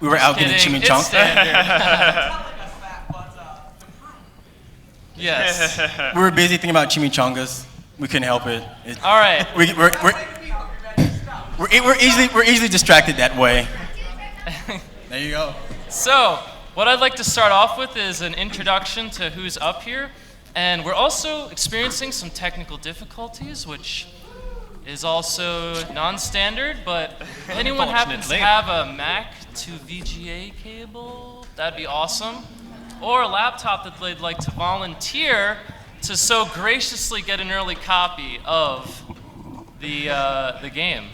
We were out getting chimichangas. Yes. We were busy thinking about chimichangas. We couldn't help it. All right. We're easily distracted that way. There you go. So, what I'd like to start off with is an introduction to who's up here. And we're also experiencing some technical difficulties, which is also non-standard, but if anyone happens to have a Mac to VGA cable, that'd be awesome. Or a laptop that they'd like to volunteer to so graciously get an early copy of the game.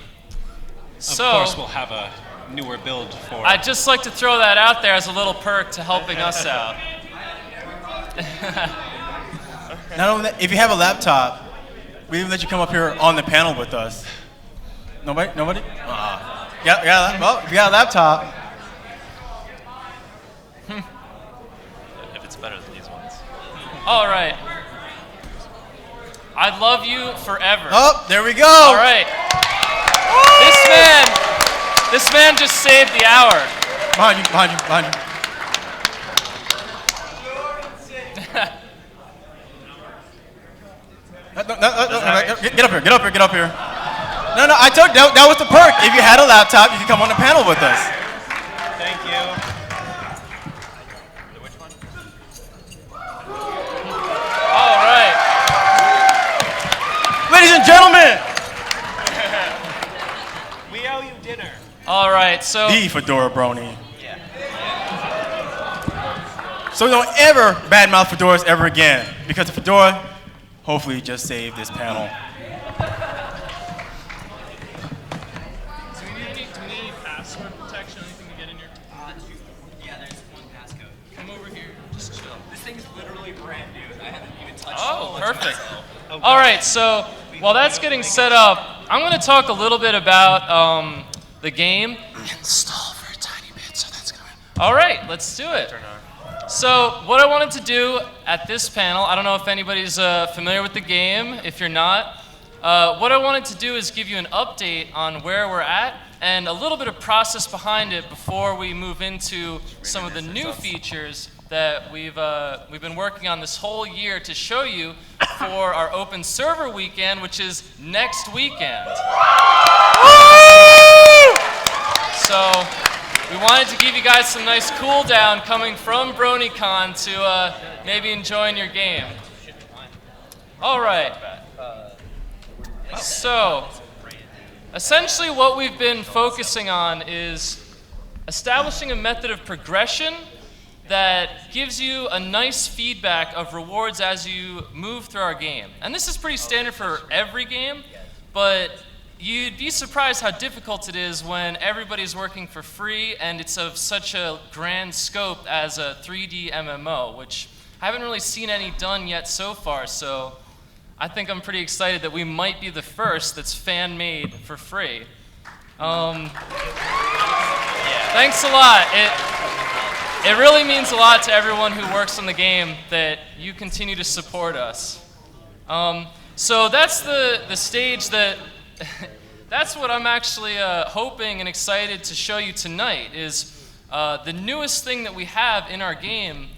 Of course, we'll have a newer build for... I'd just like to throw that out there as a little perk to helping us out. Not only that, if you have a laptop, we even let you come up here on the panel with us. Nobody? Well, if you got a laptop. If it's better than these ones. All right. I love you forever. Oh, there we go. All right. This man just saved the hour. Behind you. Get up here. No, I told you, that was the perk. If you had a laptop, you could come on the panel with us. Thank you. Which one? All right. Ladies and gentlemen. We owe you dinner. All right, so... The Fedora Brony. Yeah. So don't ever badmouth fedoras ever again, because the fedora hopefully just saved this panel. Do we need any password protection or anything to get in here? Yeah, there's one passcode. Come over here, just chill. This thing's literally brand new. I haven't even touched it. Oh, perfect. All right, so while that's getting set up, I'm going to talk a little bit about the game. Install for a tiny bit, so that's going to... All right, let's do it. So what I wanted to do at this panel, I don't know if anybody's familiar with the game. If you're not, what I wanted to do is give you an update on where we're at and a little bit of process behind it before we move into some of the new features that we've been working on this whole year to show you for our open server weekend, which is next weekend. So we wanted to give you guys some nice cool down coming from BronyCon to maybe enjoying your game. All right. So essentially what we've been focusing on is establishing a method of progression that gives you a nice feedback of rewards as you move through our game. And this is pretty standard for every game, but you'd be surprised how difficult it is when everybody's working for free and it's of such a grand scope as a 3D MMO, which I haven't really seen any done yet so far, so I think I'm pretty excited that we might be the first that's fan-made for free. Thanks a lot. It really means a lot to everyone who works on the game that you continue to support us. So that's the stage that, that's what I'm actually hoping and excited to show you tonight is the newest thing that we have in our game,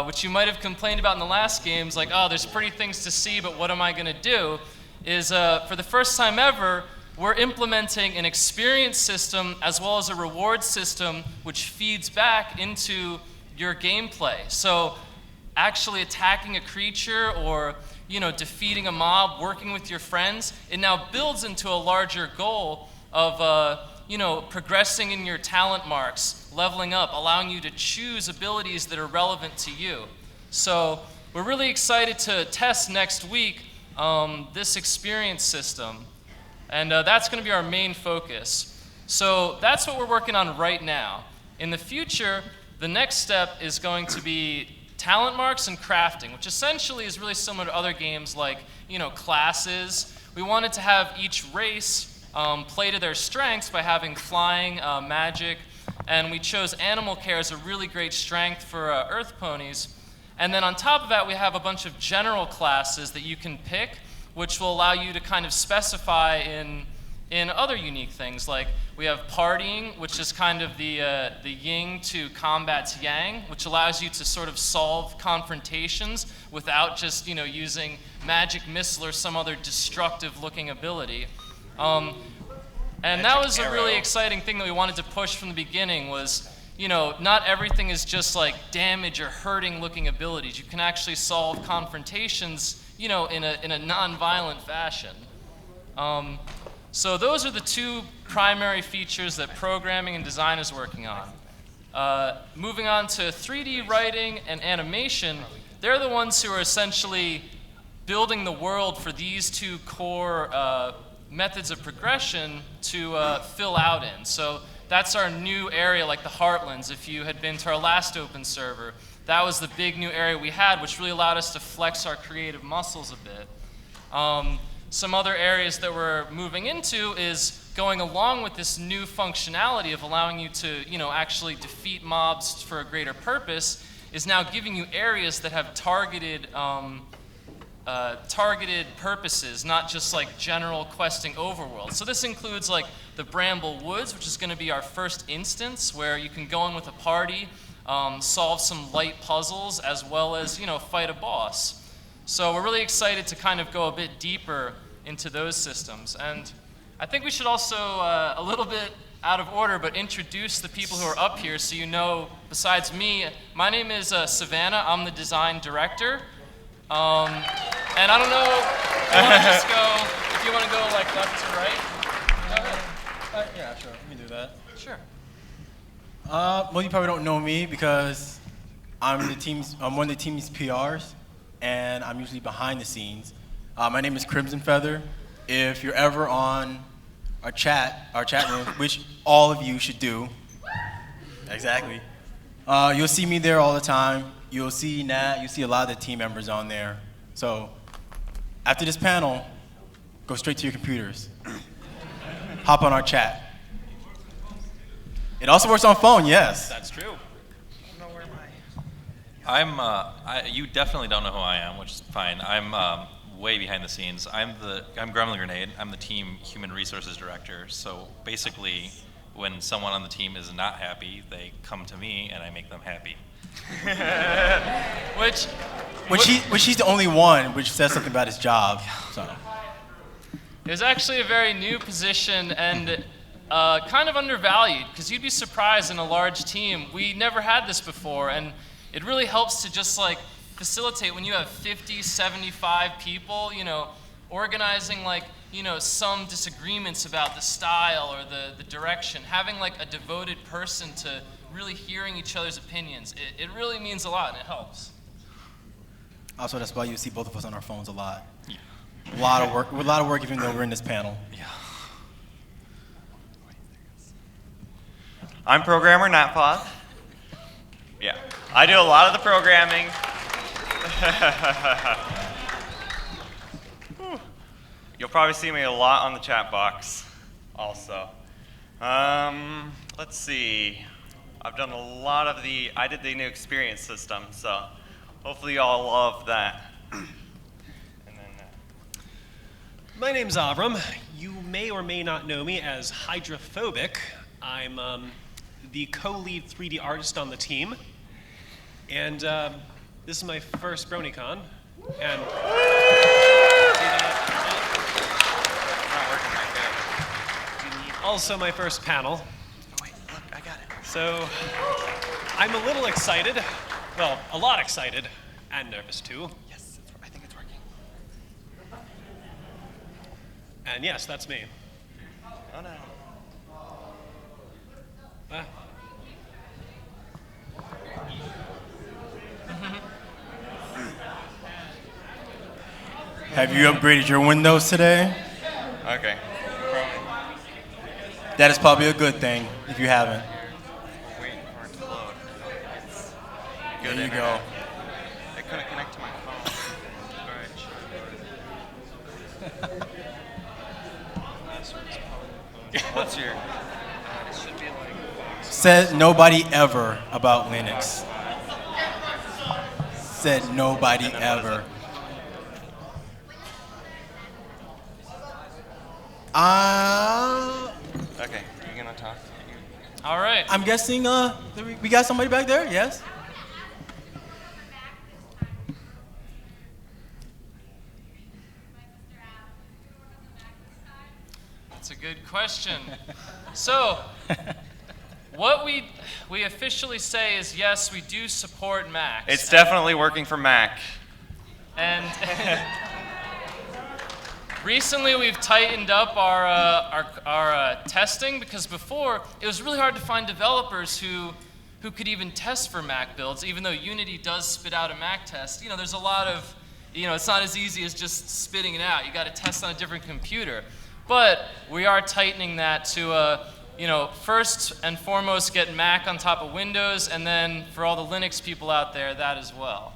which you might have complained about in the last games, like, oh, there's pretty things to see, but what am I gonna do? Is for the first time ever, we're implementing an experience system as well as a reward system which feeds back into your gameplay. So actually attacking a creature or defeating a mob, working with your friends, it now builds into a larger goal of progressing in your talent marks, leveling up, allowing you to choose abilities that are relevant to you. So we're really excited to test next week this experience system. And that's going to be our main focus. So that's what we're working on right now. In the future, the next step is going to be talent marks and crafting, which essentially is really similar to other games like, classes. We wanted to have each race play to their strengths by having flying, magic, and we chose animal care as a really great strength for earth ponies. And then on top of that, we have a bunch of general classes that you can pick, which will allow you to kind of specify in in other unique things. Like we have partying, which is kind of the yin to combat's yang, which allows you to sort of solve confrontations without just using magic missile or some other destructive looking ability. And that was a really exciting thing that we wanted to push from the beginning was, not everything is just like damage or hurting looking abilities. You can actually solve confrontations, in a non-violent fashion. So those are the two primary features that programming and design is working on. Moving on to 3D writing and animation, they're the ones who are essentially building the world for these two core methods of progression to fill out in. So that's our new area, like the Heartlands. If you had been to our last open server, that was the big new area we had, which really allowed us to flex our creative muscles a bit. Some other areas that we're moving into is going along with this new functionality of allowing you to, actually defeat mobs for a greater purpose, is now giving you areas that have targeted purposes, not just like general questing overworld. So this includes like the Bramble Woods, which is going to be our first instance where you can go in with a party, solve some light puzzles, as well as fight a boss. So we're really excited to kind of go a bit deeper into those systems. And I think we should also, a little bit out of order, but introduce the people who are up here so besides me, my name is Savannah. I'm the design director. And I don't know if you want to go like left to right. Go ahead. Yeah, sure. Let me do that. Sure. Well, you probably don't know me because I'm one of the team's PRs, and I'm usually behind the scenes. My name is Crimson Feather. If you're ever on our chat room, which all of you should do, exactly, you'll see me there all the time. You'll see Nat, you'll see a lot of the team members on there. So after this panel, go straight to your computers. Hop on our chat. It also works on phone, yes. That's true. You definitely don't know who I am, which is fine. I'm way behind the scenes. I'm Gremlin Grenade. I'm the team human resources director. So basically, when someone on the team is not happy, they come to me and I make them happy. Which he's the only one which says something about his job. So It was actually a very new position and kind of undervalued, because you'd be surprised in a large team. We never had this before, and it really helps to just like facilitate when you have 50, 75 people, organizing like, some disagreements about the style or the direction. Having like a devoted person to really hearing each other's opinions, it really means a lot and it helps. also that's why you see both of us on our phones a lot. Yeah. A lot of work even though we're in this panel. Yeah. I'm programmer Natpoth. Yeah, I do a lot of the programming. You'll probably see me a lot on the chat box also. Let's see. I've done a lot of I did the new experience system, so hopefully you all love that. And then, My name's Avram. You may or may not know me as Hydrophobic. I'm the co-lead 3D artist on the team. And this is my first BronyCon. And also my first panel. oh wait, look, I got it. So I'm a little excited. Well, a lot excited and nervous too. Yes, I think it's working. And yes, that's me. Oh no. Have you upgraded your Windows today? Okay. That is probably a good thing if you haven't. We're waiting for it to load. It's good There you internet. go. I couldn't connect to my phone. Alright. What's your? It should be like. Said nobody ever about Linux. Said nobody And then what is ever. it? All right. I'm guessing we got somebody back there. Yes. That's a good question. So, what we officially say is yes, we do support Macs. It's definitely working for Mac. And recently we've tightened up our testing, because before it was really hard to find developers who could even test for Mac builds, even though Unity does spit out a Mac test. You know, there's a lot of, it's not as easy as just spitting it out. You got to test on a different computer. But we are tightening that to, first and foremost get Mac on top of Windows, and then for all the Linux people out there, that as well.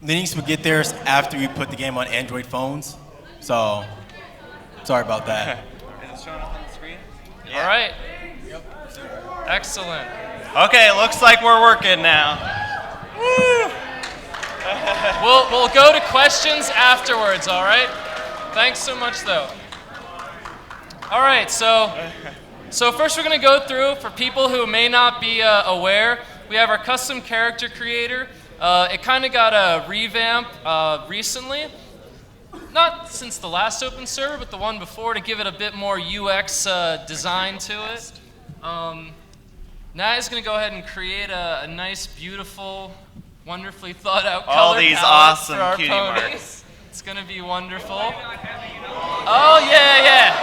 Linux will get theirs after we put the game on Android phones. So, sorry about that. Is it showing up on the screen? All right. Excellent. Okay, looks like we're working now. Woo! We'll go to questions afterwards, all right? Thanks so much, though. All right, so first we're going to go through, for people who may not be aware, we have our custom character creator. It kind of got a revamp recently. Not since the last open server, but the one before, to give it a bit more UX design to it. Nat is going to go ahead and create a nice, beautiful, wonderfully thought out color All these palette awesome for our cutie ponies. marks. It's going to be wonderful. Oh, yeah.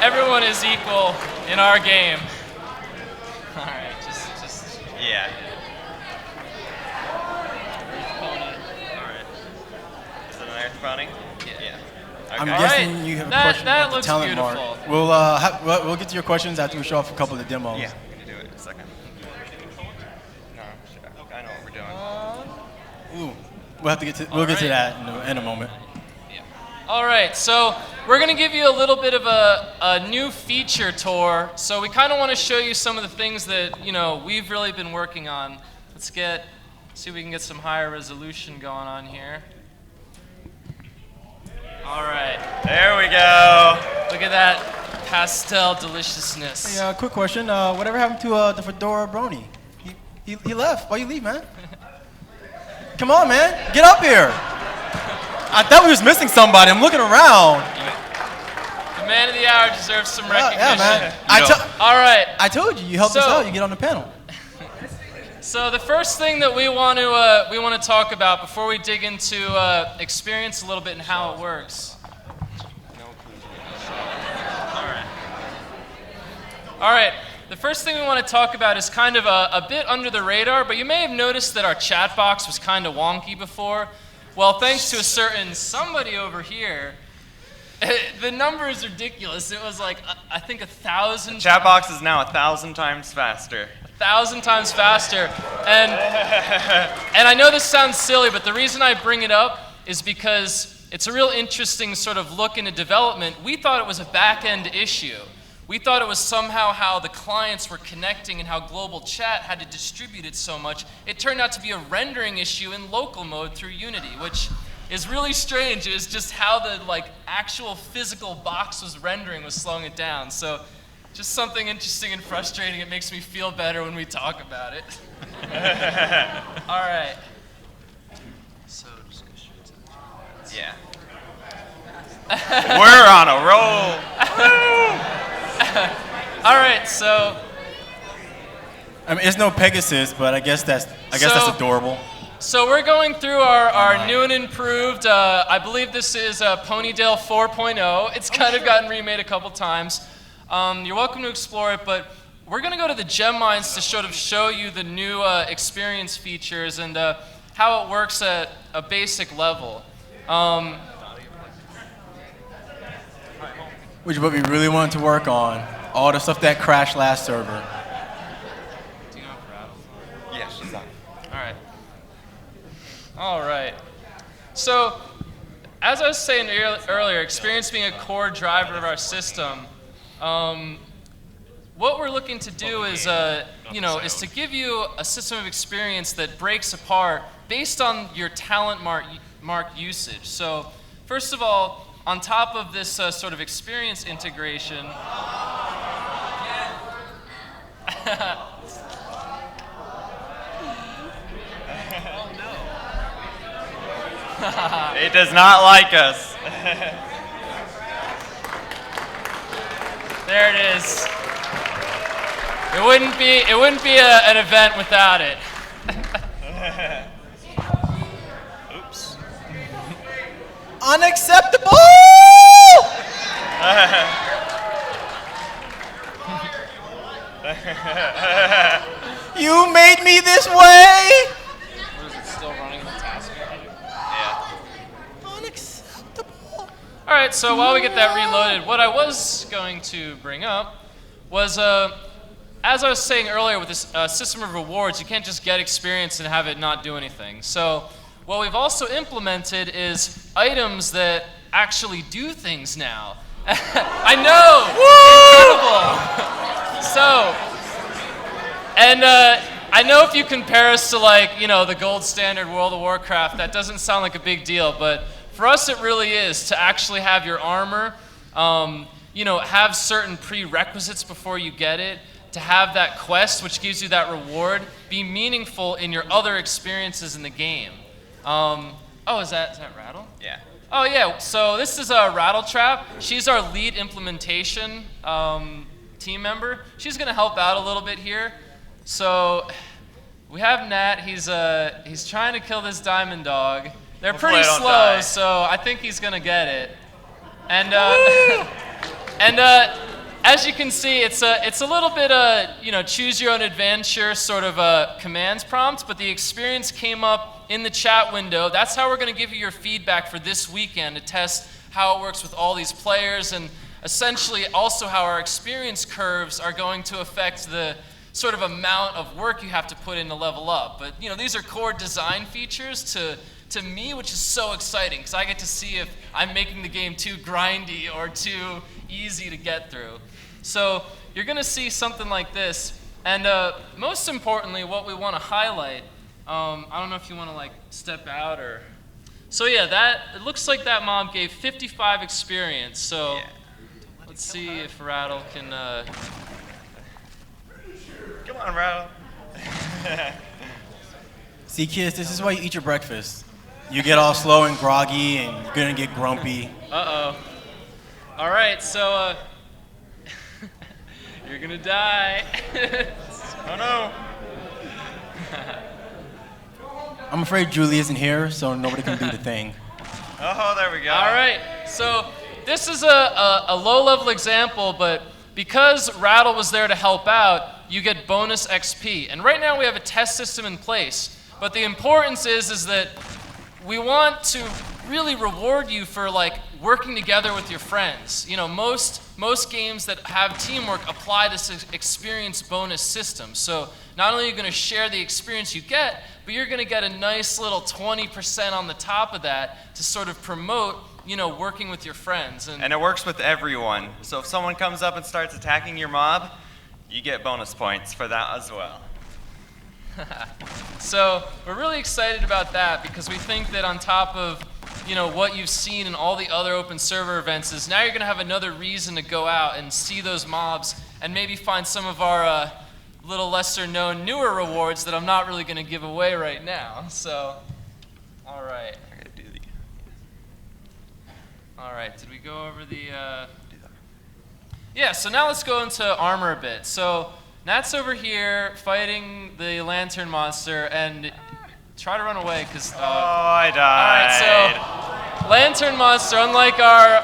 Everyone is equal in our game. All right, just Yeah. Alright. Is it an Earth Pony? Yeah. I'm Okay. guessing Alright, you have a that- question that about the looks talent beautiful. mark. We'll get to your questions after we show off a couple of demos. Yeah, we can do it in a second. No, sure. I know what we're doing. Ooh, we'll get to that in a moment. All right, so we're going to give you a little bit of a new feature tour. So we kind of want to show you some of the things that, we've really been working on. Let's see if we can get some higher resolution going on here. All right. There we go. Look at that pastel deliciousness. Hey, quick question. Whatever happened to the Fedora Brony? He left. Why you leave, man? Come on, man. Get up here. I thought we was missing somebody. I'm looking around. The man of the hour deserves some recognition. Yeah, man. All right. I told you. You helped us out. You get on the panel. So the first thing that we want to talk about before we dig into experience a little bit and how it works. All right. The first thing we want to talk about is kind of a bit under the radar, but you may have noticed that our chat box was kind of wonky before. Well, thanks to a certain somebody over here, the number is ridiculous. It was like, I think 1,000. Chat box is now 1,000 times faster. 1,000 times faster. And I know this sounds silly, but the reason I bring it up is because it's a real interesting sort of look into development. We thought it was a back-end issue. We thought it was somehow how the clients were connecting and how global chat had to distribute it so much. It turned out to be a rendering issue in local mode through Unity, which is really strange. It was just how the actual physical box was rendering was slowing it down. So just something interesting and frustrating. It makes me feel better when we talk about it. All right. So just go straight to the Yeah. We're on a roll. All right, so I mean, it's no Pegasus, but I guess that's adorable. So we're going through our new and improved, I believe this is Ponydale 4.0. It's kind of gotten remade a couple times. You're welcome to explore it, but we're going to go to the gem mines to sort of show you the new experience features and how it works at a basic level. Which is what we really wanted to work on. All the stuff that crashed last server. Do you know Rattletrap? Yeah, she's on. All right. So, as I was saying earlier, experience being a core driver of our system, what we're looking to do is, is to give you a system of experience that breaks apart based on your talent mark mark usage. So first of all, on top of this sort of experience integration, It does not like us. there it is. It wouldn't be an event without it. Oops. Unacceptable! You made me this way! Is it still running the task? Yeah. Unacceptable. All right, so while we get that reloaded, what I was going to bring up was, as I was saying earlier, with this system of rewards, you can't just get experience and have it not do anything. So what we've also implemented is items that actually do things now. I know! Incredible! So, and I know if you compare us to, like, you know, the gold standard World of Warcraft, that doesn't sound like a big deal, but for us it really is to actually have your armor, you know, have certain prerequisites before you get it, to have that quest, which gives you that reward, be meaningful in your other experiences in the game. Oh, is that Rattle? Yeah. Oh yeah, so this is Rattletrap. She's our lead implementation team member. She's gonna help out a little bit here. So we have Nat, he's trying to kill this diamond dog. They're Hopefully pretty I don't slow, die. so I think he's gonna get it. And as you can see, it's a little bit you know, choose your own adventure sort of a commands prompt, but the experience came up in the chat window. That's how we're going to give you your feedback for this weekend to test how it works with all these players, and essentially also how our experience curves are going to affect the sort of amount of work you have to put in to level up. But you know, these are core design features to me, which is so exciting because I get to see if I'm making the game too grindy or too easy to get through. So you're going to see something like this, and most importantly, what we want to highlight. I don't know if you want to like step out or. So yeah, it looks like that mob gave 55 experience. So Yeah. let's see if Rattle can. Come on, Rattle. See, kids, this is why you eat your breakfast. You get all slow and groggy, and you're gonna get grumpy. Uh-oh. All right, so you're gonna die. Oh no. I'm afraid Julie isn't here, so nobody can do the thing. Oh, there we go. All right, so this is a low-level example, but because Rattle was there to help out, you get bonus XP. And right now we have a test system in place, but the importance is that we want to really reward you for like working together with your friends. You know, most games that have teamwork apply this experience bonus system. So not only are you going to share the experience you get, but you're going to get a nice little 20% on the top of that to sort of promote, you know, working with your friends. And it works with everyone. So if someone comes up and starts attacking your mob, you get bonus points for that as well. So we're really excited about that because we think that on top of, you know, what you've seen in all the other open server events is now you're going to have another reason to go out and see those mobs and maybe find some of our little lesser known newer rewards that I'm not really going to give away right now. So, all right. I gotta do the. All right, did we go over the... Yeah, so now let's go into armor a bit. So Nat's over here fighting the lantern monster, and try to run away, because... Oh, I died. All right, so lantern monster, unlike our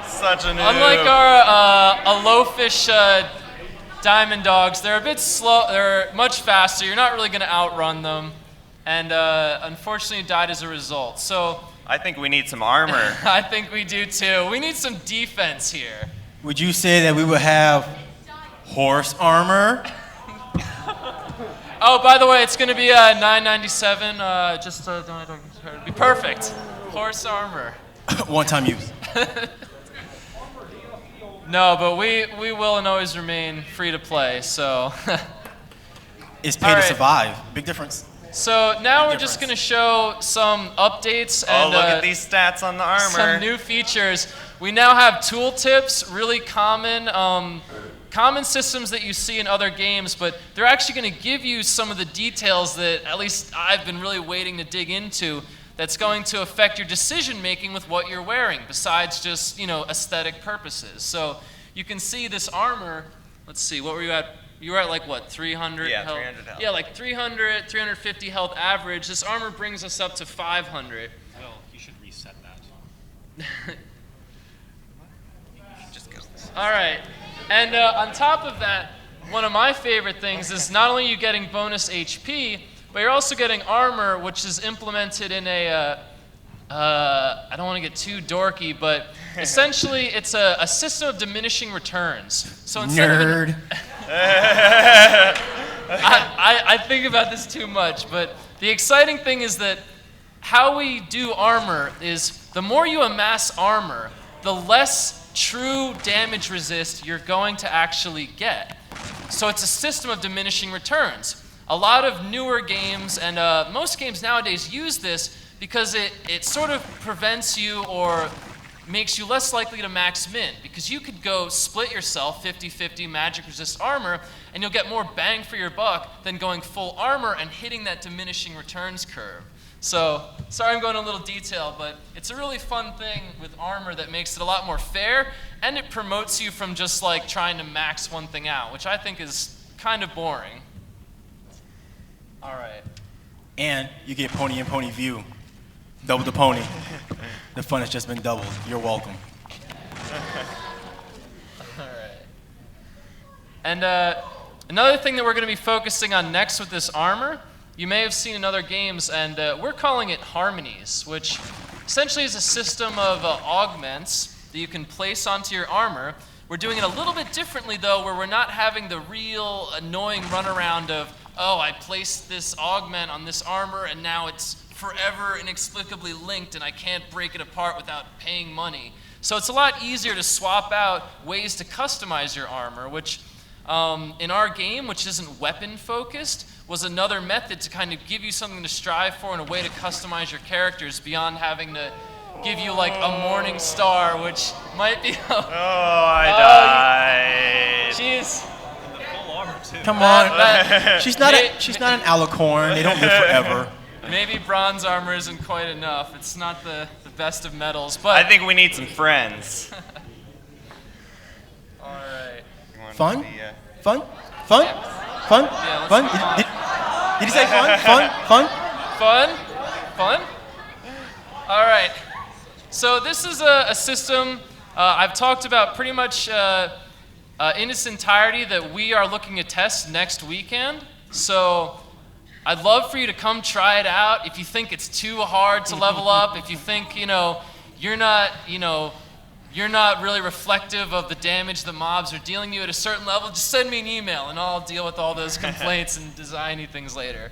Such a noob. Unlike our Alofish diamond dogs, they're a bit slow. They're much faster. You're not really going to outrun them, and unfortunately died as a result. So I think we need some armor. I think we do too. We need some defense here. Would you say that we would have horse armor? Oh, by the way, it's going to be $9.97. Just don't be perfect. Horse armor. One-time use. No, but we will and always remain free to play. So It's pay All to right. survive. Big difference. So now we're Difference. just going to show some updates Oh, and look at these stats on the armor. some new features. We now have tooltips, really common systems that you see in other games, but they're actually going to give you some of the details that at least I've been really waiting to dig into that's going to affect your decision making with what you're wearing, besides just, aesthetic purposes. So you can see this armor. Let's see, what were you at? You were at like what, 300 Yeah, health? 300 health. Yeah, like 300, 350 health average. This armor brings us up to 500. Well, you should reset that. Just go. All right, and on top of that, one of my favorite things is not only are you getting bonus HP, but you're also getting armor, which is implemented in a, I don't want to get too dorky, but essentially it's a system of diminishing returns. So instead Nerd. I think about this too much, but the exciting thing is that how we do armor is the more you amass armor, the less true damage resist you're going to actually get. So it's a system of diminishing returns. A lot of newer games and most games nowadays use this because it sort of prevents you or makes you less likely to max min, because you could go split yourself 50-50 magic resist armor and you'll get more bang for your buck than going full armor and hitting that diminishing returns curve. So, sorry I'm going into a little detail, but it's a really fun thing with armor that makes it a lot more fair, and it promotes you from just like trying to max one thing out, which I think is kind of boring. All right. And you get pony and pony view. Double the pony. The fun has just been doubled. You're welcome. All right. And another thing that we're going to be focusing on next with this armor, you may have seen in other games, and we're calling it harmonies, which essentially is a system of augments that you can place onto your armor. We're doing it a little bit differently, though, where we're not having the real annoying runaround of, oh, I placed this augment on this armor, and now it's forever inexplicably linked, and I can't break it apart without paying money. So it's a lot easier to swap out ways to customize your armor, which in our game, which isn't weapon-focused, was another method to kind of give you something to strive for and a way to customize your characters beyond having to give you like a morning star, which might be... Oh, I died. Jeez. Full armor too. Come on. That- She's not an alicorn. They don't live forever. Maybe bronze armor isn't quite enough. It's not the best of metals, but... I think we need some friends. All right. You want Fun? to be, Fun? Fun? Fun? Yeah, let's Fun? do Did you say fun? Fun? Fun? Fun? Fun? All right. So this is a system I've talked about pretty much in its entirety that we are looking to test next weekend. So I'd love for you to come try it out. If you think it's too hard to level up, if you think, you're not really reflective of the damage the mobs are dealing you at a certain level, just send me an email and I'll deal with all those complaints and designy things later.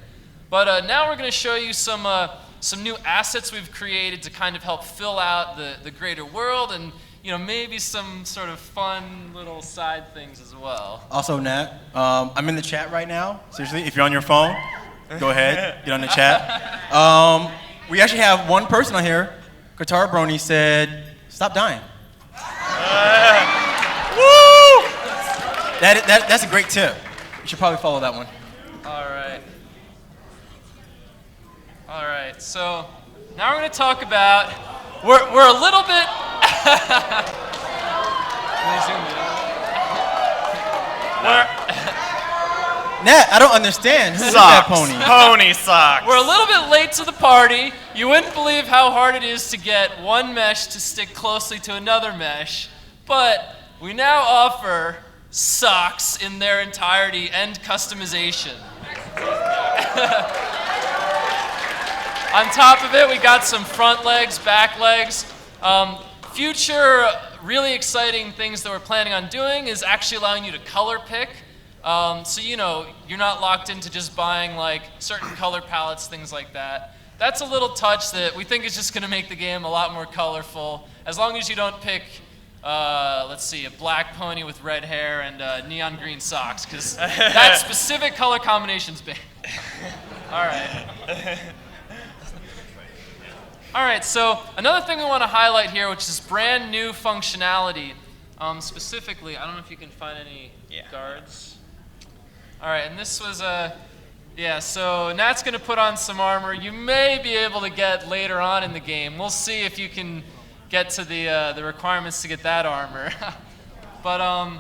But now we're going to show you some new assets we've created to kind of help fill out the greater world, and maybe some sort of fun little side things as well. Also, Nat, I'm in the chat right now. Seriously, if you're on your phone, go ahead, get on the chat. We actually have one person on here. Guitar Brony said, "Stop dying." Woo! That's a great tip. You should probably follow that one. All right. All right. So now we're going to talk about. We're a little bit. Nat, I don't understand. Who is that Socks. pony? Pony socks. We're a little bit late to the party. You wouldn't believe how hard it is to get one mesh to stick closely to another mesh, but we now offer socks in their entirety and customization. On top of it, we got some front legs, back legs. Future really exciting things that we're planning on doing is actually allowing you to color pick. So you're not locked into just buying like certain color palettes, things like that. That's a little touch that we think is just going to make the game a lot more colorful, as long as you don't pick, let's see, a black pony with red hair and neon green socks, because that specific color combination's banned. All right. All right, so another thing we want to highlight here, which is brand new functionality. Specifically, I don't know if you can find any guards. All right, and this was so Nat's going to put on some armor you may be able to get later on in the game. We'll see if you can get to the requirements to get that armor. But, all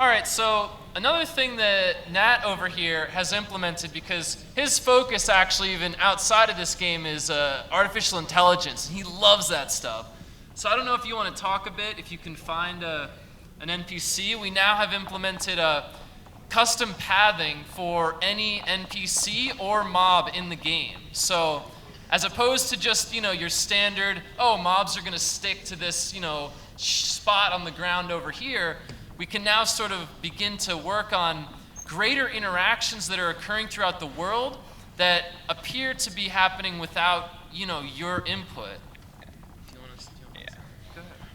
right, so another thing that Nat over here has implemented, because his focus actually even outside of this game is artificial intelligence, and he loves that stuff. So I don't know if you want to talk a bit, if you can find an NPC. We now have implemented custom pathing for any NPC or mob in the game. So as opposed to just, your standard, mobs are going to stick to this, spot on the ground over here, we can now sort of begin to work on greater interactions that are occurring throughout the world that appear to be happening without, your input.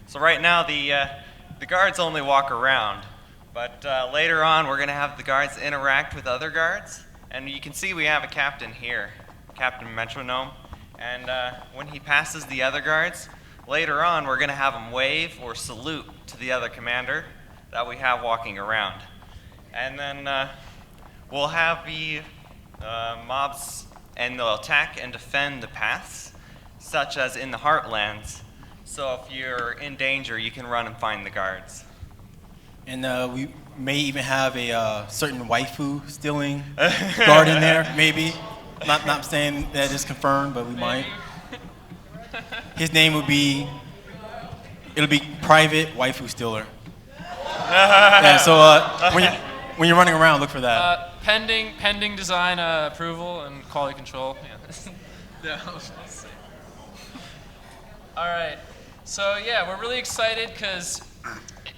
So right now the guards only walk around, but later on we're going to have the guards interact with other guards, and you can see we have a captain here, Captain Metronome, and when he passes the other guards, later on we're going to have him wave or salute to the other commander that we have walking around. And then we'll have the mobs, and they'll attack and defend the paths, such as in the Heartlands. So if you're in danger, you can run and find the guards. And we may even have a certain waifu stealing guard in there, maybe. Not saying that is confirmed, but we might. His name it'll be Private Waifu Stealer. Yeah, so when you're running around, look for that. Pending design approval and quality control. Yeah. All right. So yeah, we're really excited because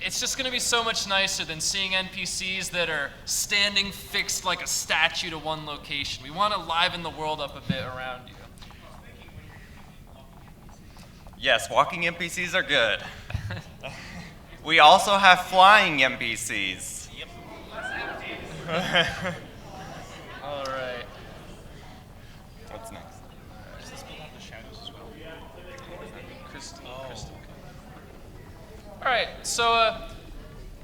it's just going to be so much nicer than seeing NPCs that are standing fixed like a statue to one location. We want to liven the world up a bit around you. Yes, walking NPCs are good. We also have flying NPCs. Yep. All right. What's next? Does this build out the shadows as well? Crystal. All right, so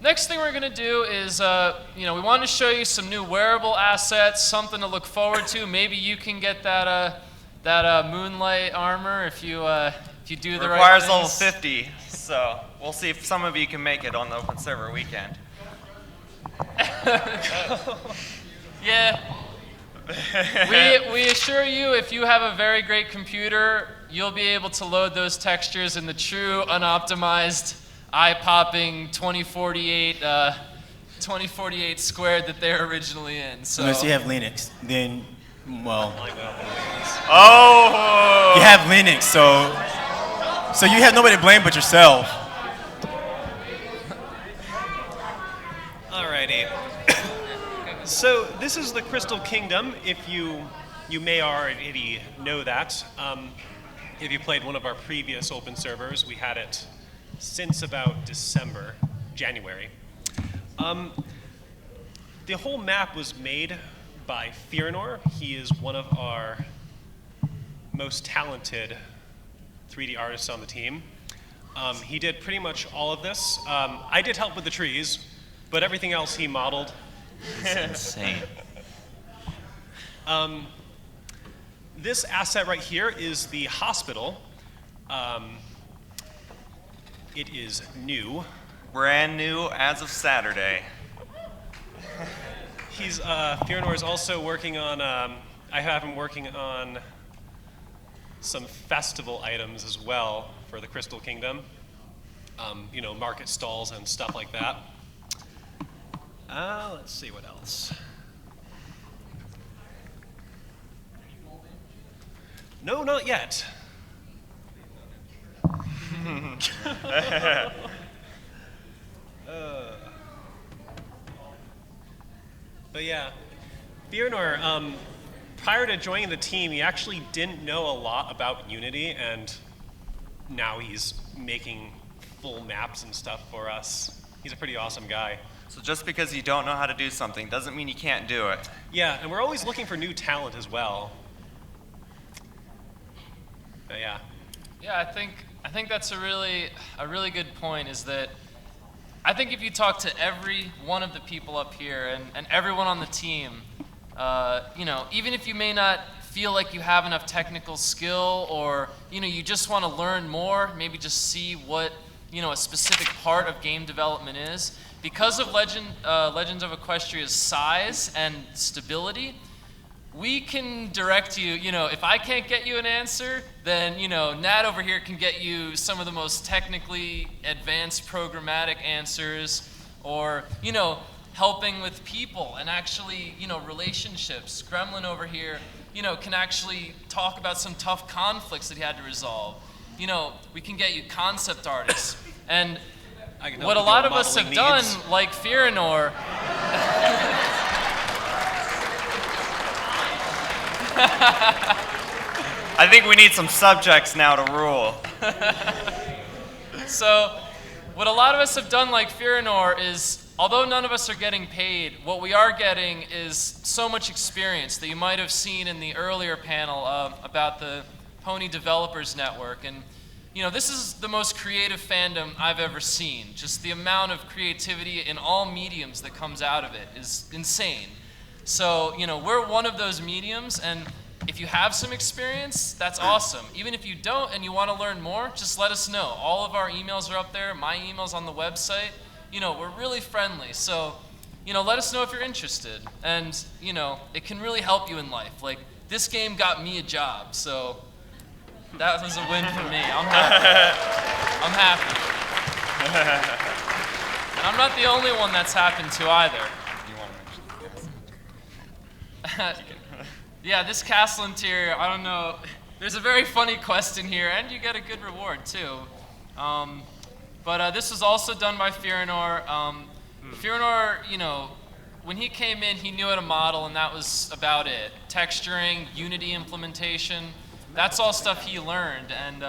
next thing we're going to do is, we want to show you some new wearable assets, something to look forward to. Maybe you can get that moonlight armor if you do the right Requires things. level 50, so we'll see if some of you can make it on the open server weekend. Yeah. We assure you, if you have a very great computer, you'll be able to load those textures in the true unoptimized, eye-popping 2048 squared that they're originally in. So Unless you have Linux, then, well, Oh! you have Linux, so you have nobody to blame but yourself. Alrighty. So this is the Crystal Kingdom. If you may already know that. If you played one of our previous open servers, we had it since about January. The whole map was made by Firanor. He is one of our most talented 3D artists on the team. He did pretty much all of this. I did help with the trees, but everything else he modeled. It's insane. This asset right here is the hospital. It is new. Brand new as of Saturday. Firanor is also working on, I have him working on some festival items as well for the Crystal Kingdom. Market stalls and stuff like that. Let's see what else. No, not yet. But yeah, Firanor, prior to joining the team, he actually didn't know a lot about Unity, and now he's making full maps and stuff for us. He's a pretty awesome guy. So just because you don't know how to do something doesn't mean you can't do it. Yeah, and we're always looking for new talent as well. But yeah. Yeah, I think that's a really good point. Is that I think if you talk to every one of the people up here and everyone on the team, even if you may not feel like you have enough technical skill, or you just want to learn more, maybe just see what a specific part of game development is. Because of Legends of Equestria's size and stability, we can direct you. If I can't get you an answer, then Nat over here can get you some of the most technically advanced programmatic answers, or helping with people and actually relationships. Gremlin over here can actually talk about some tough conflicts that he had to resolve. We can get you concept artists. And what a lot of us have done, like Firanor, I think we need some subjects now to rule. So what a lot of us have done, like Firanor, is although none of us are getting paid, what we are getting is so much experience that you might have seen in the earlier panel about the Pony Developers Network. And this is the most creative fandom I've ever seen. Just the amount of creativity in all mediums that comes out of it is insane. So, we're one of those mediums, and if you have some experience, that's awesome. Even if you don't and you want to learn more, just let us know. All of our emails are up there. My email's on the website. We're really friendly. So, let us know if you're interested. And, it can really help you in life. Like, this game got me a job, so that was a win for me. I'm happy. I'm happy. And I'm not the only one that's happened to either. Yeah, this castle interior, I don't know. There's a very funny quest in here, and you get a good reward, too. But this was also done by Firanor. Firanor, when he came in, he knew how to model, and that was about it. Texturing, Unity implementation, that's all stuff he learned. And,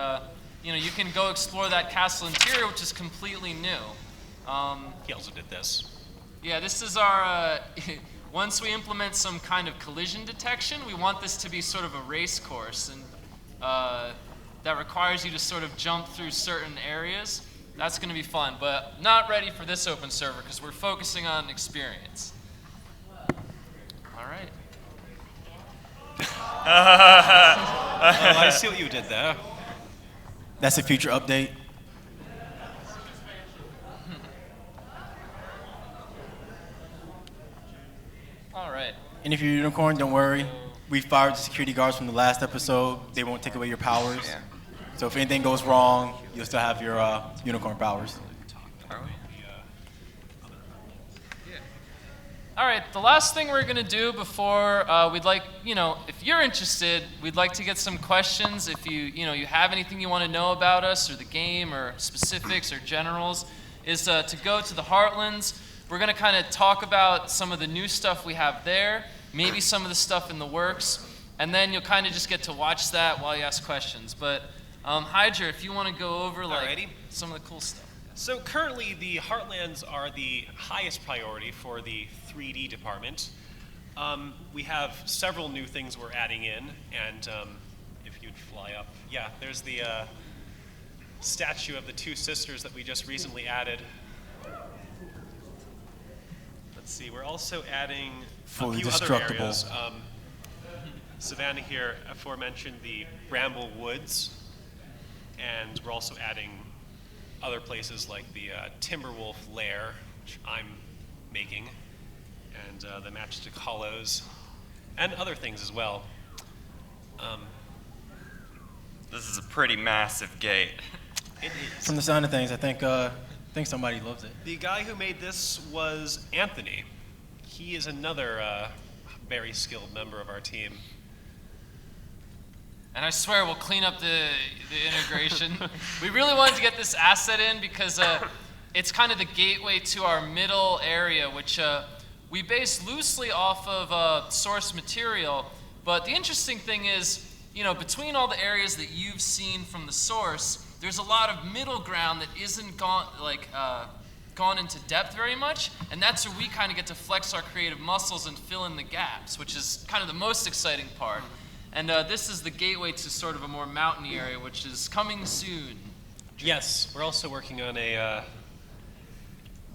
you can go explore that castle interior, which is completely new. He also did this. Yeah, this is our... Once we implement some kind of collision detection, we want this to be sort of a race course, and that requires you to sort of jump through certain areas. That's going to be fun, but not ready for this open server because we're focusing on experience. All right. I see what you did there. That's a future update. All right. And if you're a unicorn, don't worry. We fired the security guards from the last episode. They won't take away your powers. Yeah. So if anything goes wrong, you'll still have your unicorn powers. All right, the last thing we're going to do before we'd like, if you're interested, we'd like to get some questions. If you have anything you want to know about us or the game or specifics or generals, is to go to the Heartlands. We're going to kind of talk about some of the new stuff we have there, maybe some of the stuff in the works, and then you'll kind of just get to watch that while you ask questions. But Hydra, if you want to go over some of the cool stuff. So currently the Heartlands are the highest priority for the 3D department. We have several new things we're adding in, and if you'd fly up, yeah, there's the statue of the two sisters that we just recently added. Let's see, we're also adding Fully a few other destructible. areas. Savannah here aforementioned the Bramble Woods, and we're also adding other places like the Timberwolf Lair, which I'm making, and the Matchstick Hollows, and other things as well. This is a pretty massive gate. It is. From the sound of things, I think somebody loves it. The guy who made this was Anthony. He is another very skilled member of our team. And I swear we'll clean up the integration. We really wanted to get this asset in because it's kind of the gateway to our middle area, which we base loosely off of source material. But the interesting thing is, between all the areas that you've seen from the source, there's a lot of middle ground that isn't gone into depth very much, and that's where we kind of get to flex our creative muscles and fill in the gaps, which is kind of the most exciting part. And this is the gateway to sort of a more mountainy area, which is coming soon. Yes, we're also working on a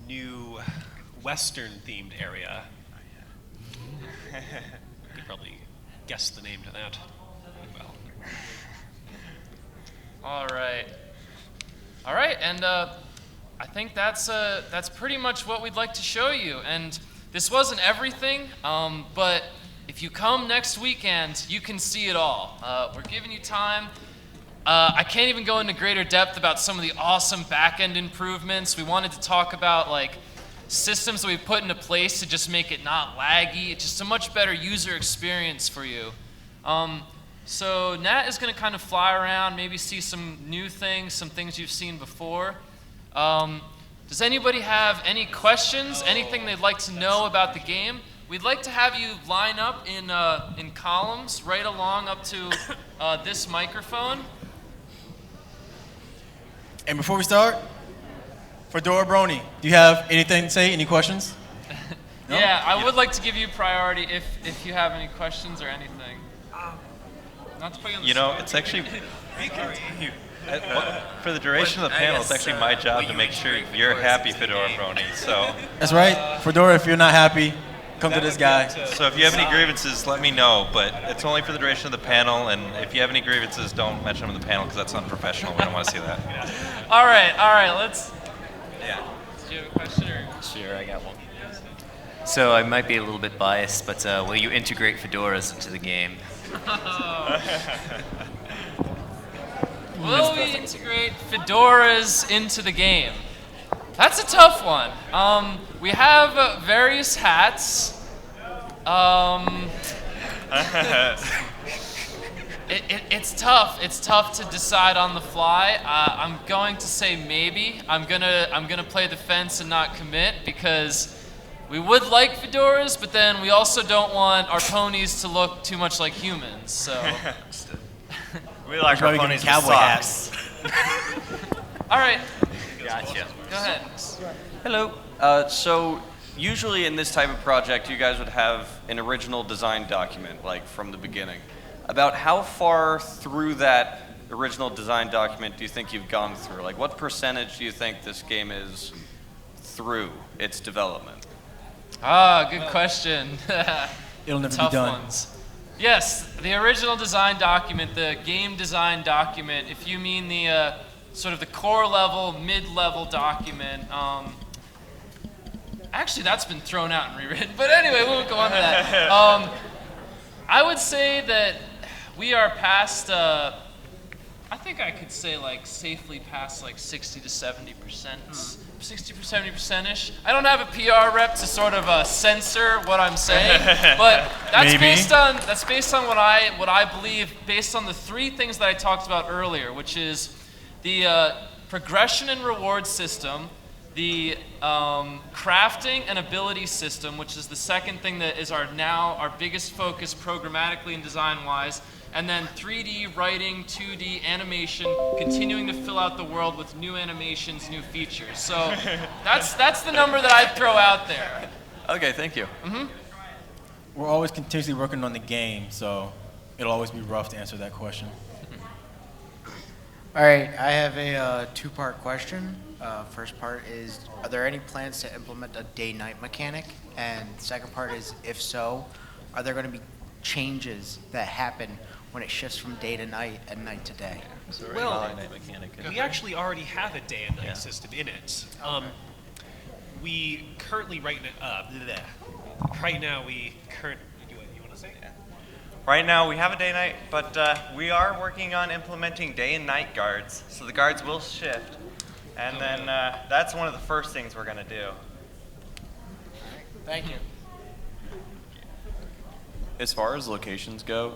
new Western-themed area. You could probably guess the name to that. Well. All right, and I think that's pretty much what we'd like to show you. And this wasn't everything, but if you come next weekend, you can see it all. We're giving you time. I can't even go into greater depth about some of the awesome back-end improvements. We wanted to talk about like systems that we've put into place to just make it not laggy. It's just a much better user experience for you. So Nat is going to kind of fly around, maybe see some new things, some things you've seen before. Does anybody have any questions, anything they'd like to know about the game? We'd like to have you line up in columns right along up to this microphone. And before we start, Fedora Brony, do you have anything to say? Any questions? No? Yeah, I would like to give you priority if you have any questions or anything. Not to put you on the You know, spot. it's actually for the duration of the panel. It's actually my job to make sure you're happy, Fedora Brony. So That's right. Fedora, if you're not happy, come to this guy. So if you have any grievances, let me know. But it's only for the duration of the panel, and if you have any grievances, don't mention them in the panel because that's unprofessional. We don't want to see that. All right, let's. Yeah. Do you have a question or? Sure, I got one. So I might be a little bit biased, but will you integrate fedoras into the game? Will we integrate fedoras into the game? That's a tough one. We have various hats. It's tough. It's tough to decide on the fly. I'm going to say maybe. I'm gonna play the fence and not commit because we would like fedoras, but then we also don't want our ponies to look too much like humans. So. We like our ponies with cowboy socks. All right. Gotcha. Go ahead. Hello. So usually in this type of project, you guys would have an original design document, like from the beginning. About how far through that original design document do you think you've gone through? Like what percentage do you think this game is through its development? Good question. It'll never Tough be done. ones. Yes, the original design document, the game design document, if you mean the sort of the core level, mid-level document, actually that's been thrown out and rewritten, but anyway, we won't go on to that. I would say that we are past, I think I could say like safely past like 60 to 70%. 60 to 70%-ish. I don't have a PR rep to sort of censor what I'm saying, but that's Maybe. based on what I believe, based on the three things that I talked about earlier, which is the progression and reward system, the crafting and ability system, which is the second thing that is our biggest focus programmatically and design-wise, and then 3D writing, 2D animation, continuing to fill out the world with new animations, new features. So that's the number that I'd throw out there. Okay, thank you. We're always continuously working on the game, so it'll always be rough to answer that question. All right, I have a two-part question. First part is, are there any plans to implement a day-night mechanic? And second part is, if so, are there going to be changes that happen when it shifts from day to night and night to day? Well, DayNight Mechanic. we actually already have a day and night system in it. We currently you want to say? Right now we have a day-night, but we are working on implementing day and night guards, so the guards will shift. And then that's one of the first things we're going to do. Thank you. As far as locations go,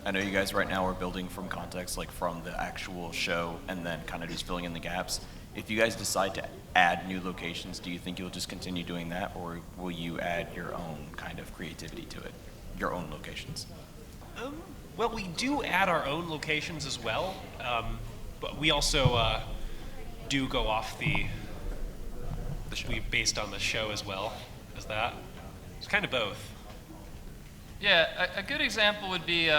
I know you guys right now are building from context, like from the actual show, and then kind of just filling in the gaps. If you guys decide to add new locations, do you think you'll just continue doing that, or will you add your own kind of creativity to it, your own locations? Well, we do add our own locations as well, but we also do go off the we based on the show as well as that. It's kind of both. Yeah, a good example would be,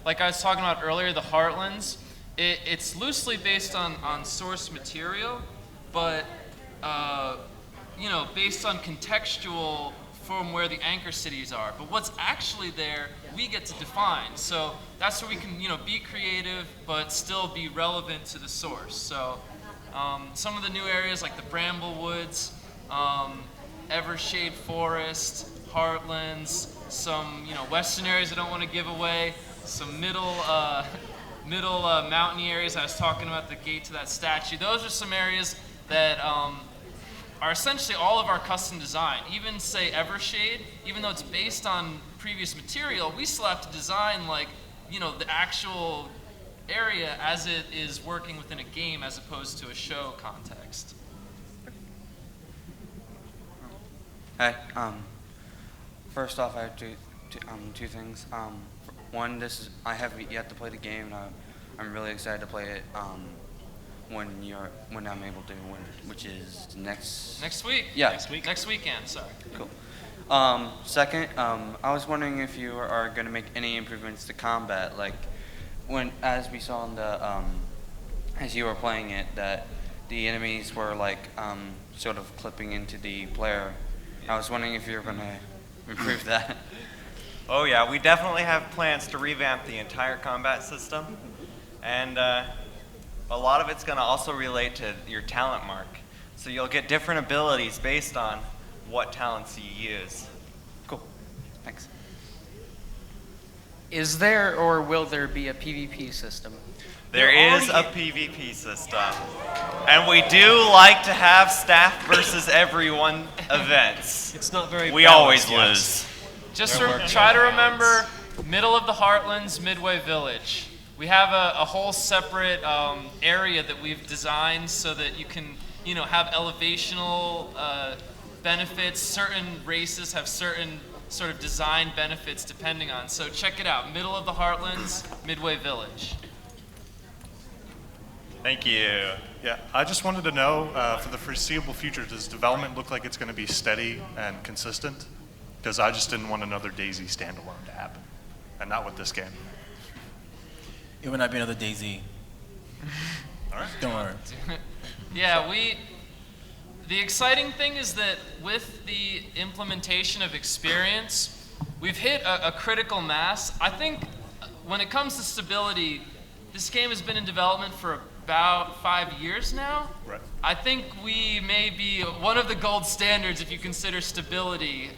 like I was talking about earlier, the Heartlands. It's loosely based on source material, but based on contextual from where the anchor cities are. But what's actually there, we get to define. So that's where we can, be creative, but still be relevant to the source. So some of the new areas like the Bramblewoods, Evershade Forest, Heartlands, some western areas I don't want to give away, some middle mountainy areas. I was talking about the gate to that statue. Those are some areas that are essentially all of our custom design. Even say Evershade, even though it's based on previous material, we still have to design the actual area as it is working within a game as opposed to a show context. Hi. First off, I have two things. One, I have yet to play the game, and I'm really excited to play it when I'm able to, which is next week. Yeah. Next weekend. Sorry. Cool. Second, I was wondering if you are going to make any improvements to combat, like as we saw in the as you were playing it, that the enemies were sort of clipping into the player. I was wondering if you were going to improve that. Oh yeah, we definitely have plans to revamp the entire combat system, and a lot of it's going to also relate to your talent mark. So you'll get different abilities based on what talents you use. Cool. Thanks. Is there or will there be a PvP system? There is a PvP system. And we do like to have staff versus everyone events. It's not very We always lose. Just try to remember middle of the Heartlands, Midway Village. We have a whole separate area that we've designed so that you can, have elevational benefits. Certain races have certain sort of design benefits depending on. So check it out, middle of the Heartlands, Midway Village. Thank you. Yeah, I just wanted to know, for the foreseeable future, does development look like it's going to be steady and consistent? Because I just didn't want another DayZ standalone to happen, and not with this game. It would not be another DayZ. All right. Don't worry. Yeah, the exciting thing is that with the implementation of experience, we've hit a critical mass. I think when it comes to stability, this game has been in development for about 5 years now. Right. I think we may be one of the gold standards if you consider stability,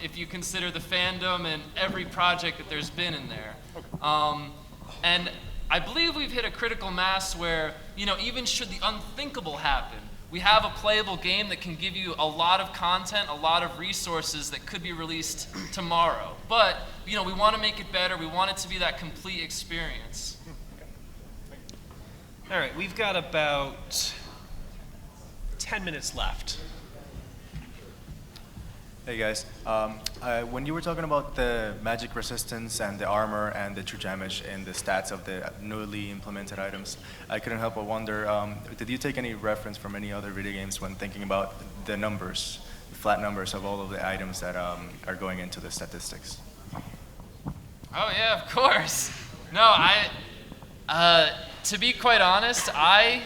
if you consider the fandom and every project that there's been in there. Okay. And I believe we've hit a critical mass where, even should the unthinkable happen, we have a playable game that can give you a lot of content, a lot of resources that could be released tomorrow. But, we want to make it better. We want it to be that complete experience. All right, we've got about 10 minutes left. Hey guys, when you were talking about the magic resistance and the armor and the true damage and the stats of the newly implemented items, I couldn't help but wonder, did you take any reference from any other video games when thinking about the numbers, the flat numbers of all of the items that are going into the statistics? Oh yeah, of course. No, to be quite honest, I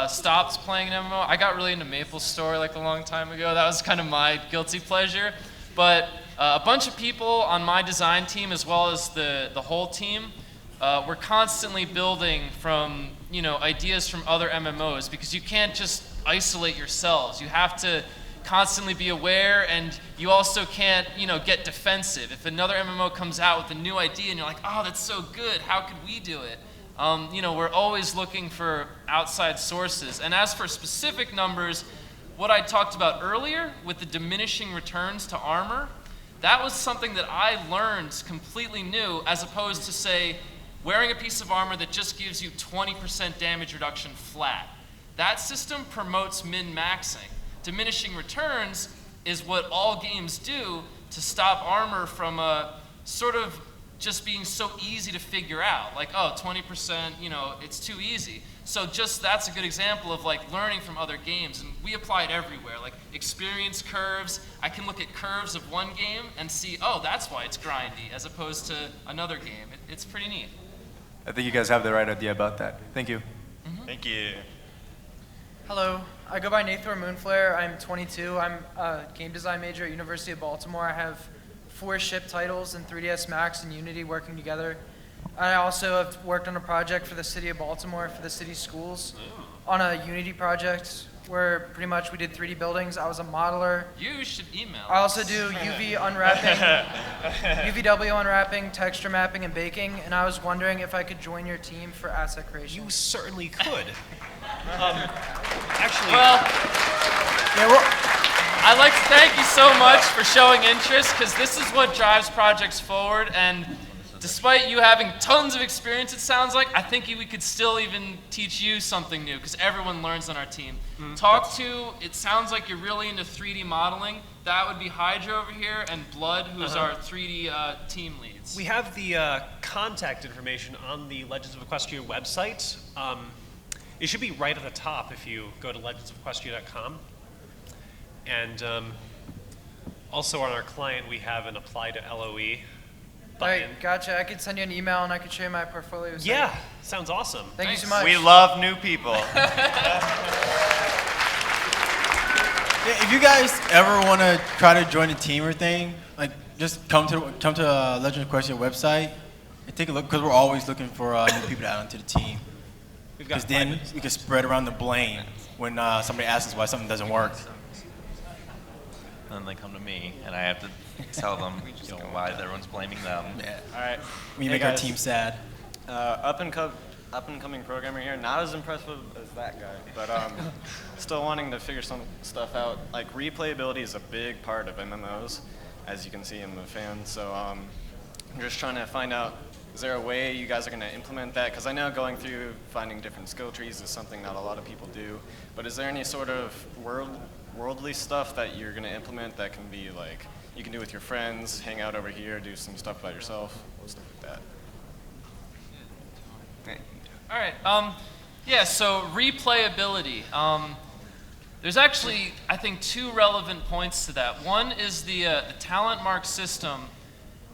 stopped playing an MMO. I got really into MapleStory a long time ago. That was kind of my guilty pleasure. But a bunch of people on my design team, as well as the whole team, were constantly building from ideas from other MMOs, because you can't just isolate yourselves. You have to constantly be aware, and you also can't get defensive. If another MMO comes out with a new idea and you're like, oh, that's so good, how could we do it? We're always looking for outside sources. And as for specific numbers, what I talked about earlier with the diminishing returns to armor, that was something that I learned completely new, as opposed to, say, wearing a piece of armor that just gives you 20% damage reduction flat. That system promotes min-maxing. Diminishing returns is what all games do to stop armor from sort of just being so easy to figure out. Like, oh, 20%, it's too easy. So just that's a good example of like learning from other games, and we apply it everywhere. Like experience curves, I can look at curves of one game and see, oh, that's why it's grindy, as opposed to another game. It's pretty neat. I think you guys have the right idea about that. Thank you. Thank you. Hello, I go by Nathor Moonflare. I'm 22. I'm a game design major at University of Baltimore. I have 4 ship titles in 3ds Max and Unity working together. I also have worked on a project for the city of Baltimore, for the city schools, on a Unity project where pretty much we did 3D buildings. I was a modeler. You should email I also us. do UV unwrapping, UVW unwrapping, texture mapping, and baking, and I was wondering if I could join your team for asset creation. You certainly could. Actually, Well, I'd like to thank you so much for showing interest, because this is what drives projects forward, and despite you having tons of experience, it sounds like, I think we could still even teach you something new, because everyone learns on our team. It sounds like you're really into 3D modeling. That would be Hydra over here, and Blood, who's our 3D team leads. we have the contact information on the Legends of Equestria website. It should be right at the top if you go to legendsofequestria.com. And also on our client, we have an apply to LOE button. Right, gotcha. I could send you an email and I could show you my portfolio. Yeah, sounds awesome. Thank you so much. We love new people. Yeah, if you guys ever want to try to join a team or thing, like just come to Legend of Equestria website and take a look, because we're always looking for new people to add onto the team. We've got Because then we can spread around the blame when somebody asks us why something doesn't work. And then they come to me, and I have to tell them why everyone's blaming them. Yeah. All right. We Hey make our guys. team sad. Up and coming programmer here, not as impressive as that guy, but still wanting to figure some stuff out. Like replayability is a big part of MMOs, as you can see in the fan. So I'm just trying to find out, is there a way you guys are going to implement that? Because I know going through finding different skill trees is something that a lot of people do, but is there any sort of worldly stuff that you're going to implement that can be like, you can do with your friends, hang out over here, do some stuff by yourself, stuff like that? All right. So replayability. There's actually, I think, 2 relevant points to that. One is the talent mark system.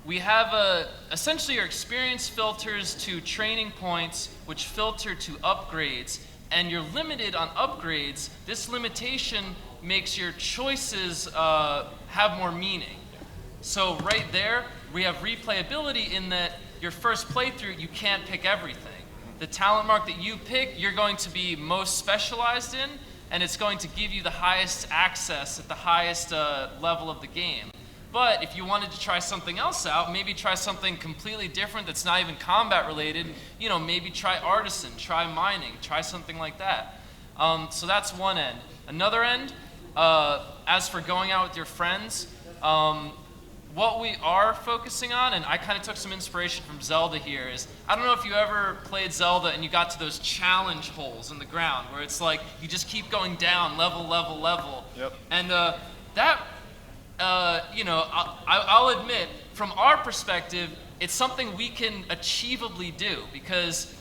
We have essentially your experience filters to training points, which filter to upgrades, and you're limited on upgrades. This limitation makes your choices have more meaning. So right there, we have replayability in that your first playthrough, you can't pick everything. The talent mark that you pick, you're going to be most specialized in, and it's going to give you the highest access at the highest level of the game. But if you wanted to try something else out, maybe try something completely different that's not even combat related, maybe try artisan, try mining, try something like that. So that's one end. Another end, as for going out with your friends, what we are focusing on, and I kind of took some inspiration from Zelda here, is I don't know if you ever played Zelda and you got to those challenge holes in the ground where it's like you just keep going down, level. Yep. And I'll admit, from our perspective, it's something we can achievably do because,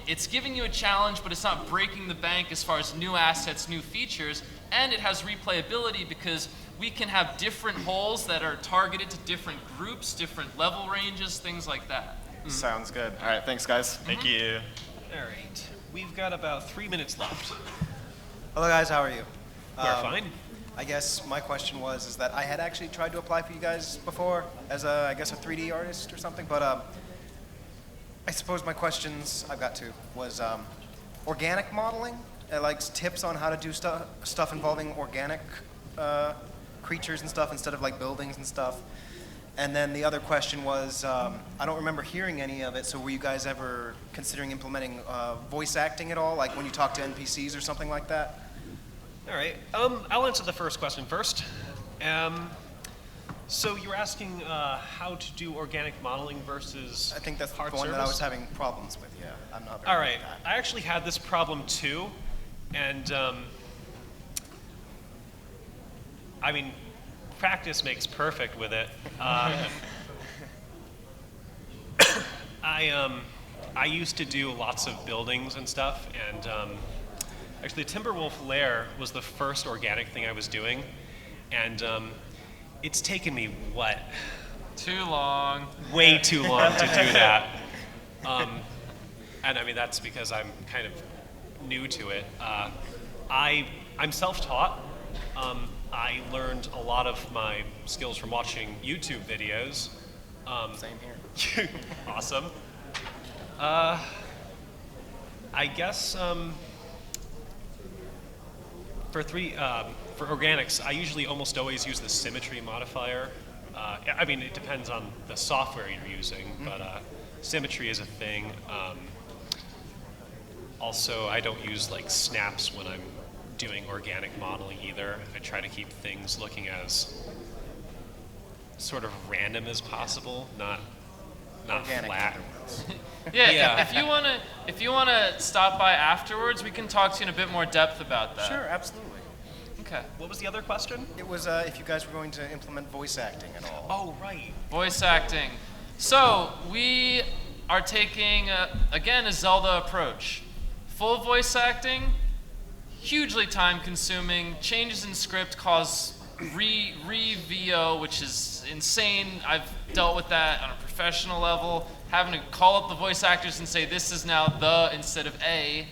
it's giving you a challenge, but it's not breaking the bank as far as new assets, new features, and it has replayability because we can have different holes that are targeted to different groups, different level ranges, things like that. Sounds good. All right, thanks guys. Thank you. All right. We've got about 3 minutes left. Hello guys, how are you? We're fine. I guess my question is that I had actually tried to apply for you guys before as a 3D artist or something, but I suppose my questions, I've got 2, was organic modeling, like tips on how to do stuff involving organic creatures and stuff instead of like buildings and stuff. And then the other question was, I don't remember hearing any of it, so were you guys ever considering implementing voice acting at all, like when you talk to NPCs or something like that? All right. I'll answer the first question first. So you were asking how to do organic modeling versus I think that's the hard one that I service? was having problems with, yeah. I'm not very All good right. at that. I actually had this problem too, and I mean, practice makes perfect with it. I used to do lots of buildings and stuff, and actually Timberwolf Lair was the first organic thing I was doing, and it's taken me, what? Too long. Way too long to do that. And I mean, that's because I'm kind of new to it. I'm self-taught. I learned a lot of my skills from watching YouTube videos. Same here. Awesome. I guess for organics, I usually almost always use the symmetry modifier. I mean, it depends on the software you're using, but symmetry is a thing. Also, I don't use like snaps when I'm doing organic modeling either. I try to keep things looking as sort of random as possible, not Organic, flat. in other words. Yeah. If you wanna stop by afterwards, we can talk to you in a bit more depth about that. Sure, absolutely. Okay. What was the other question? It was if you guys were going to implement voice acting at all. Oh, right. Voice acting. So we are taking again a Zelda approach. Full voice acting, hugely time consuming. Changes in script cause re-VO, which is insane. I've dealt with that on a professional level, having to call up the voice actors and say this is now the instead of a.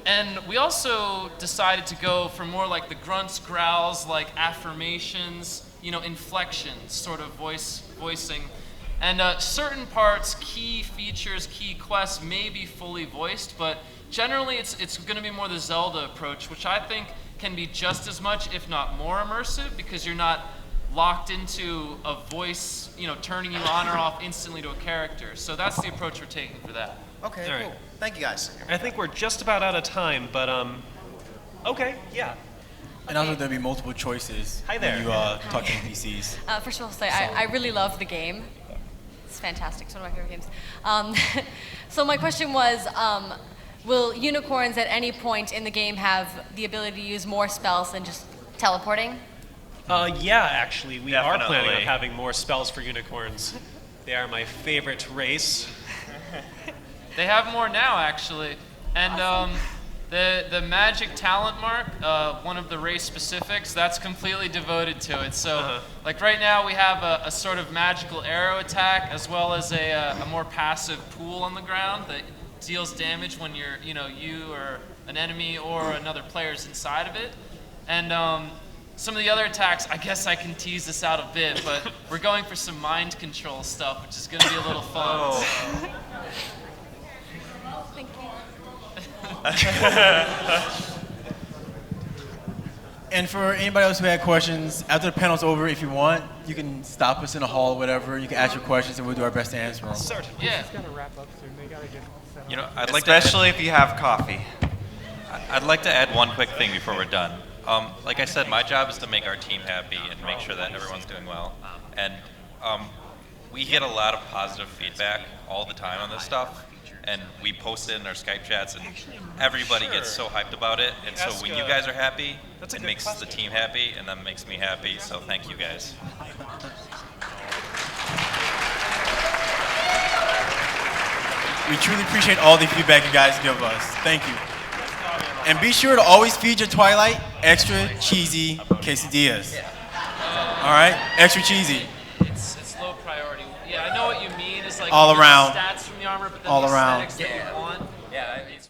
And we also decided to go for more like the grunts, growls, like affirmations, inflections, sort of voicing. And certain parts, key features, key quests may be fully voiced, but generally it's going to be more the Zelda approach, which I think can be just as much, if not more immersive, because you're not locked into a voice, turning you on or off instantly to a character. So that's the approach we're taking for that. Okay, All cool. right. Thank you guys. I think we're just about out of time, but okay, yeah. And also there'll be multiple choices Hi there. when you talk to NPCs. First of all, I really love the game. It's fantastic. It's one of my favorite games. So my question was, will unicorns at any point in the game have the ability to use more spells than just teleporting? Yeah, actually, we are planning on Definitely. having more spells for unicorns. They are my favorite race. They have more now, actually. And the magic talent mark, one of the race specifics, that's completely devoted to it. So, like right now, we have a sort of magical arrow attack, as well as a more passive pool on the ground that deals damage when you or an enemy or another player's inside of it. And some of the other attacks, I guess I can tease this out a bit, but we're going for some mind control stuff, which is going to be a little fun. Thank you. And for anybody else who had questions, after the panel's over, if you want, you can stop us in the hall or whatever. You can ask your questions, and we'll do our best to answer them. Yeah. I'd like Especially if you have coffee. I'd like to add one quick thing before we're done. Like I said, my job is to make our team happy and make sure that everyone's doing well. And we get a lot of positive feedback all the time on this stuff. And we post it in our Skype chats, and everybody gets so hyped about it. And so when you guys are happy, it makes the team happy, and that makes me happy. So thank you guys. We truly appreciate all the feedback you guys give us. Thank you. And be sure to always feed your Twilight extra cheesy quesadillas. All right? Extra cheesy. It's low priority. Yeah, I know what you mean. It's like All the around. stats from the armor, but then All the around. aesthetics that you